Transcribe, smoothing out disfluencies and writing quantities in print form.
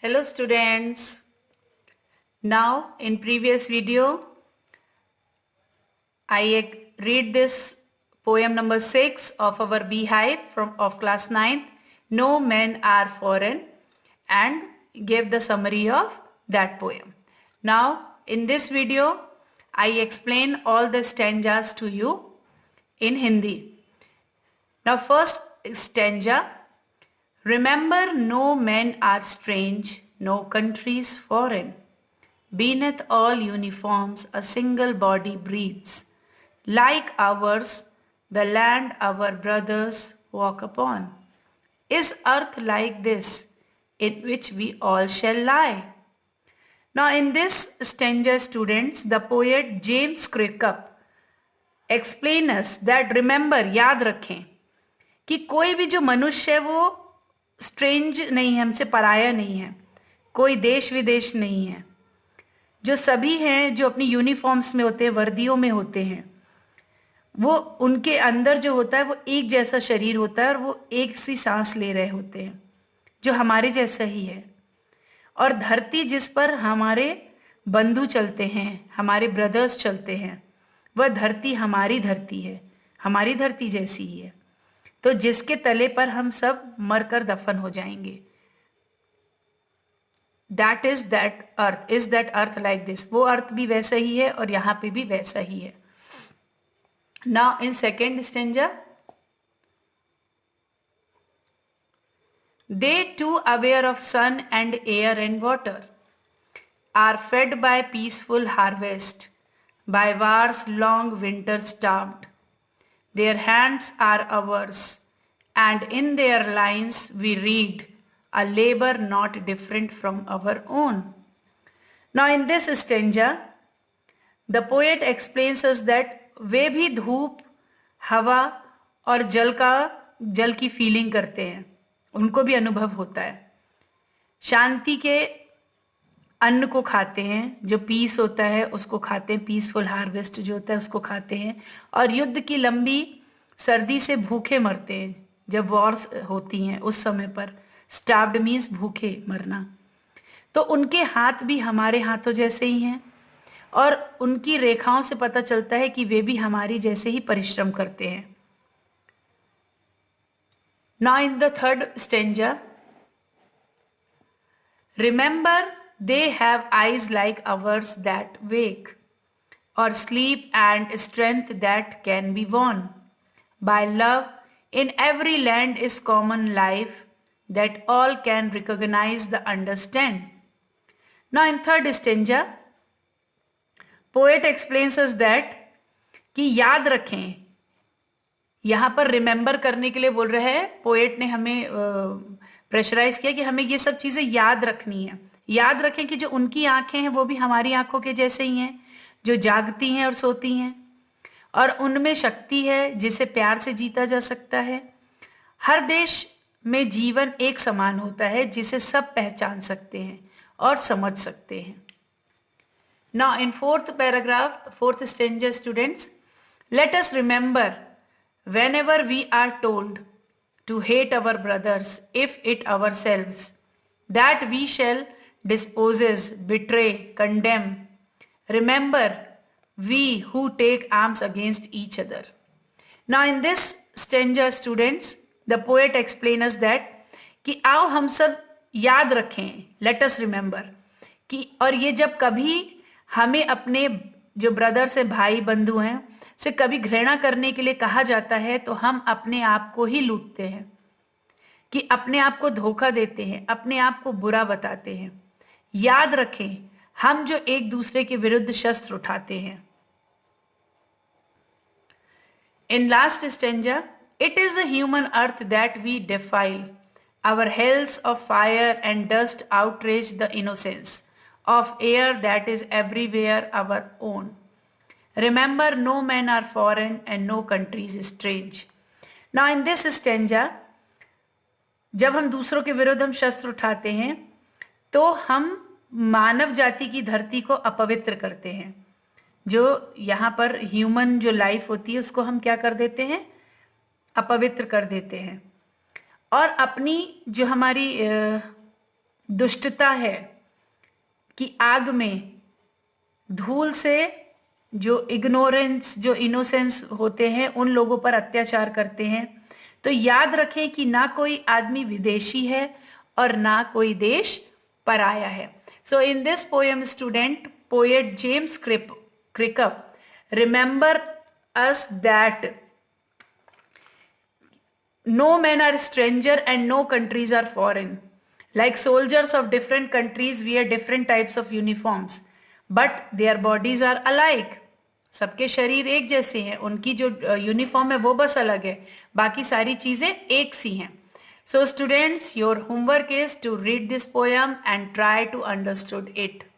Hello students. Now in previous video I read this poem number 6 of our beehive of class 9th. No men are foreign, and gave the summary of that poem. Now in this video I explain all the stanzas to you in Hindi. Now first stanza. Remember, no men are strange, no countries foreign. Beneath all uniforms, a single body breathes. Like ours, the land our brothers walk upon. Is earth like this, in which we all shall lie? Now, in this stanza, students, the poet James Craikup explains us that remember, याद रखें कि कोई भी जो मनुष्य है वो strange नहीं है, हमसे पराया नहीं है, कोई देश विदेश नहीं है। जो सभी हैं जो अपनी यूनिफॉर्म्स में होते हैं, वर्दियों में होते हैं, वो उनके अंदर जो होता है वो एक जैसा शरीर होता है और वो एक सी सांस ले रहे होते हैं जो हमारे जैसा ही है। और धरती जिस पर हमारे बंधु चलते हैं, हमारे ब्रदर्स चलते हैं, वह धरती हमारी धरती है, हमारी धरती जैसी ही है। तो जिसके तले पर हम सब मरकर दफन हो जाएंगे। That is that earth, is that earth like this, वो अर्थ भी वैसा ही है और यहां पे भी वैसा ही है। Now in second stanza, they too aware of sun and air and water are fed by peaceful harvest, by war's long winter starved. Their hands are ours, and in their lines we read a labor not different from our own. Now in this stanza, the poet explains us that वे भी धूप, हवा और जल की feeling करते हैं, उनको भी अनुभव होता है। शांति के अन्न को खाते हैं, जो पीस होता है उसको खाते हैं, पीसफुल हार्वेस्ट जो होता है उसको खाते हैं। और युद्ध की लंबी सर्दी से भूखे मरते हैं, जब वॉर्स होती हैं उस समय पर। स्टार्व्ड मीन्स भूखे मरना। तो उनके हाथ भी हमारे हाथों जैसे ही हैं और उनकी रेखाओं से पता चलता है कि वे भी हमारी जैसे ही परिश्रम करते हैं। Now in the third stanza, remember they have eyes like ours that wake, or sleep and strength that can be won. By love in every land is common life that all can recognize the understand. Now in third stanza, poet explains us that कि याद रखें, यहां पर remember करने के लिए बोल रहे हैं। पोएट ने हमें प्रेशराइज किया कि हमें ये सब चीजें याद रखनी है। याद रखें कि जो उनकी आंखें हैं वो भी हमारी आंखों के जैसे ही हैं, जो जागती हैं और सोती हैं, और उनमें शक्ति है जिसे प्यार से जीता जा सकता है। हर देश में जीवन एक समान होता है जिसे सब पहचान सकते हैं और समझ सकते हैं। Now in fourth paragraph, fourth stanza, students, let us remember whenever we are told to hate our brothers, if it ourselves, that we shall dispose, betray, condemn. Remember we who take arms against each other. Now in this stanza, students, the poet explains us that कि आओ हम सब याद रखें, let us remember, कि और ये जब कभी हमें अपने जो ब्रदर से, भाई बंधु हैं, से कभी घृणा करने के लिए कहा जाता है तो हम अपने आप को ही लूटते हैं, कि अपने आप को धोखा देते हैं, अपने आप को बुरा बताते हैं। याद रखें हम जो एक दूसरे के विरुद्ध शस्त्र उठाते हैं। In last stanza, it is a human earth that we defile. Our hells of fire and dust outrage the innocence of air that is everywhere our own. Remember, no men are foreign and no countries strange. Now in this stanza, जब हम दूसरों के विरुद्ध हम शस्त्र उठाते हैं तो हम मानव जाति की धरती को अपवित्र करते हैं। जो यहाँ पर ह्यूमन जो लाइफ होती है उसको हम क्या कर देते हैं, अपवित्र कर देते हैं। और अपनी जो हमारी दुष्टता है कि आग में धूल से जो इग्नोरेंस, जो इनोसेंस होते हैं, उन लोगों पर अत्याचार करते हैं। तो याद रखें कि ना कोई आदमी विदेशी है और ना कोई देश पराया है। So in this poem student, poet James Kirkup remember us that no men are stranger and no countries are foreign. Like soldiers of different countries wear different types of uniforms, but their bodies are alike. सबके शरीर एक जैसे हैं, उनकी जो uniform है वो बस अलग है, बाकी सारी चीजें एक सी हैं। So students, your homework is to read this poem and try to understood it.